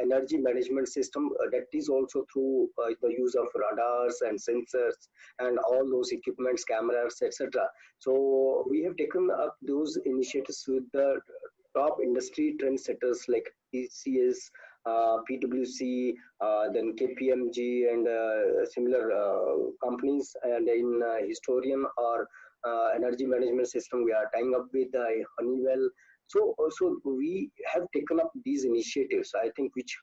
energy management system that is also through the use of radars and sensors and all those equipments, cameras, etc. So we have taken up those initiatives with the top industry trendsetters like TCS, PwC, then KPMG and similar companies. And in Historian or energy management system, we are tying up with Honeywell. So we have taken up these initiatives, I think, which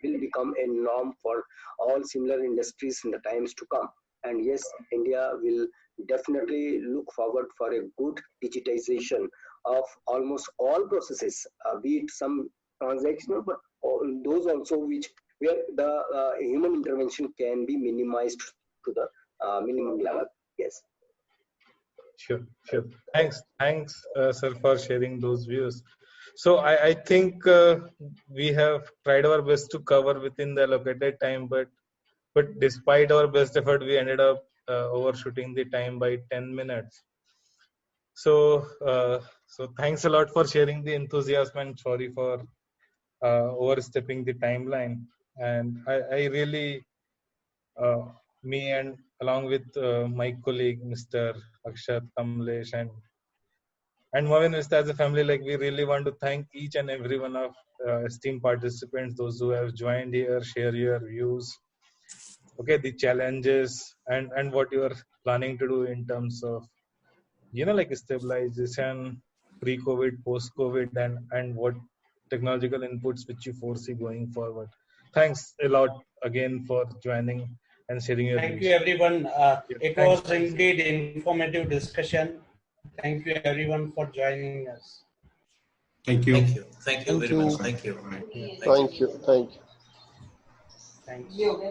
will become a norm for all similar industries in the times to come. And yes, India will definitely look forward for a good digitization of almost all processes, be it some transactional, but those also where the human intervention can be minimized to the minimum level. Yes. Sure. Thanks, sir, for sharing those views. So I think we have tried our best to cover within the allocated time, but despite our best effort, we ended up overshooting the time by 10 minutes. So thanks a lot for sharing the enthusiasm, and sorry for overstepping the timeline. And I really, me and along with my colleague, Mr. Akshat, Kamlesh, and Maven Vista as a family, like, we really want to thank each and every one of esteemed participants, those who have joined here, share your views, okay, the challenges and what you are planning to do in terms of, like stabilization, pre-COVID, post-COVID, and what technological inputs which you foresee going forward. Thanks a lot again for joining and sharing your Thank views. you, everyone. It thanks. was indeed informative discussion. Thank you, everyone, for joining us. Thank you. Thank you very much. Thank you. Thank you. Thank you.